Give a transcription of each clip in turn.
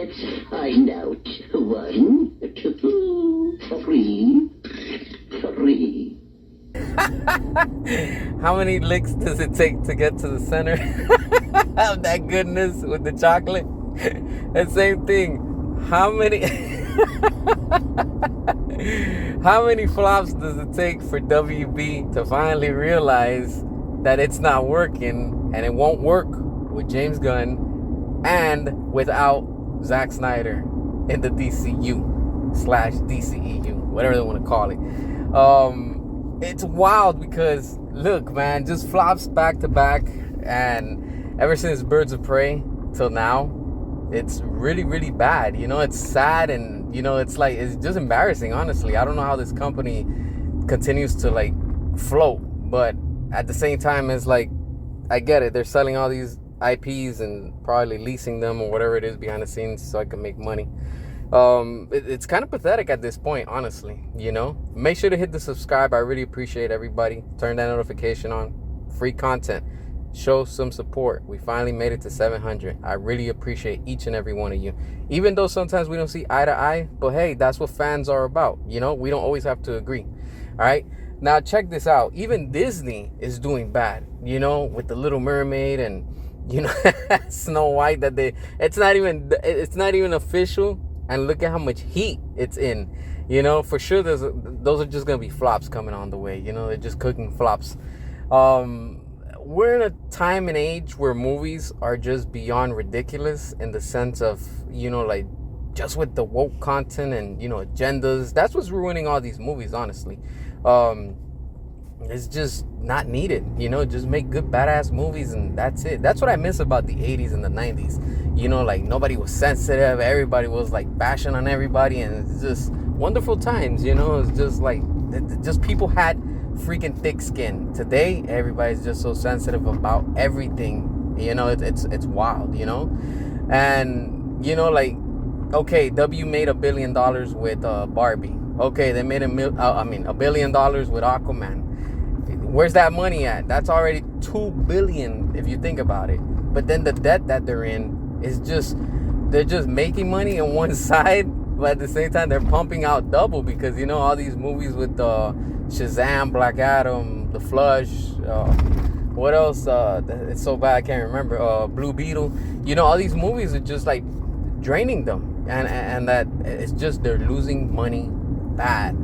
Let's find out. 1, 2, 3. How many licks does it take to get to the center of that goodness with the chocolate? The same thing. How many how many flops does it take for WB to finally realize that it's not working, and it won't work with James Gunn and without Zack Snyder in the DCU/DCEU, whatever they want to call it. It's wild because look, man, just flops back to back, and ever since Birds of Prey till now, it's really, really bad. It's sad, and it's like, it's just embarrassing, honestly. I don't know how this company continues to like float, but at the same time, it's like, I get it. They're selling all these IPs and probably leasing them or whatever it is behind the scenes so I can make money. It's kind of pathetic at this point, honestly. Make sure to hit the subscribe. I really appreciate everybody. Turn that notification on. Free content. Show some support. We finally made it to 700. I really appreciate each and every one of you, even though sometimes we don't see eye to eye, but hey, that's what fans are about. We don't always have to agree. All right, now check this out. Even Disney is doing bad, with the Little Mermaid and Snow White. It's not even official, and look at how much heat it's in. For sure those are just gonna be flops coming on the way. They're just cooking flops. We're in a time and age where movies are just beyond ridiculous, in the sense of, like, just with the woke content and, agendas. That's what's ruining all these movies, honestly. It's just not needed. Just make good, badass movies, and that's it. That's what I miss about the 80s and the 90s. Like, nobody was sensitive. Everybody was, like, bashing on everybody, and it's just wonderful times, It's just, like, just people had freaking thick skin. Today, everybody's just so sensitive about everything. It's wild, and like, okay, W made $1 billion with Barbie. Okay, they made $1 billion with Aquaman. Where's that money at? That's already $2 billion if you think about it. But then the debt that they're in is just, they're just making money on one side, but at the same time they're pumping out double, because all these movies with Shazam, Black Adam, The Flush, what else? It's so bad I can't remember. Blue Beetle. All these movies are just like draining them, and that it's just, they're losing money bad,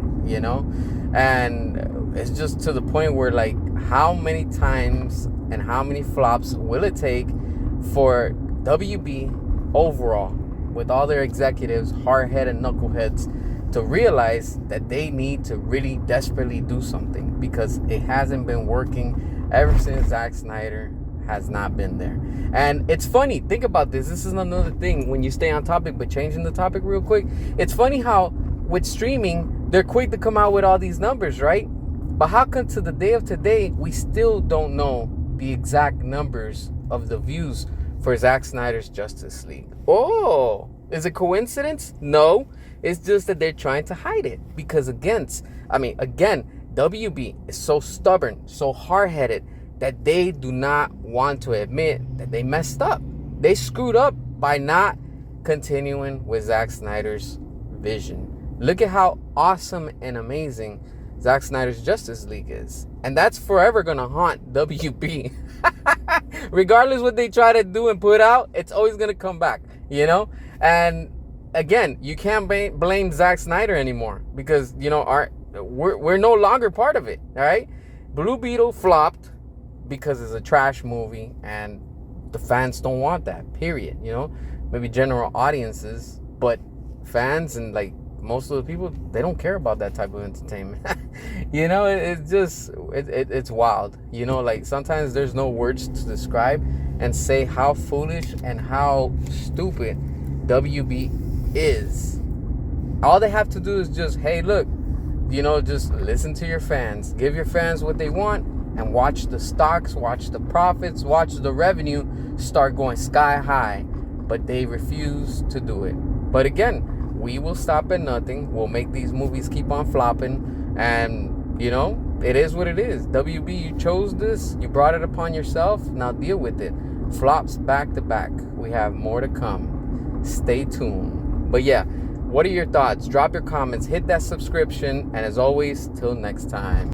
and it's just to the point where, like, how many times and how many flops will it take for WB overall, with all their executives, hard-headed knuckleheads, to realize that they need to really desperately do something, because it hasn't been working ever since Zack Snyder has not been there. And it's funny, think about this. This is another thing when you stay on topic, but changing the topic real quick. It's funny how with streaming, they're quick to come out with all these numbers, right? But how come to the day of today, we still don't know the exact numbers of the views for Zack Snyder's Justice League? Oh, is it coincidence? No. It's just that they're trying to hide it, because again, WB is so stubborn, so hard-headed, that they do not want to admit that they messed up. They screwed up by not continuing with Zack Snyder's vision. Look at how awesome and amazing Zack Snyder's Justice League is. And that's forever going to haunt WB. Regardless what they try to do and put out, it's always going to come back, And again, you can't blame Zack Snyder anymore, because we're no longer part of it. All right, Blue Beetle flopped because it's a trash movie, and the fans don't want that. Period. Maybe general audiences, but fans and like most of the people, they don't care about that type of entertainment. It's just it's wild. Like, sometimes there's no words to describe and say how foolish and how stupid WB is. All they have to do is just, hey, look, just listen to your fans, give your fans what they want, and watch the stocks, watch the profits, watch the revenue start going sky high. But they refuse to do it. But again, we will stop at nothing. We'll make these movies keep on flopping, and it is what it is. WB, you chose this, you brought it upon yourself, now deal with it. Flops back to back. We have more to come. stay tuned. But yeah, what are your thoughts? Drop your comments, hit that subscription, and as always, till next time.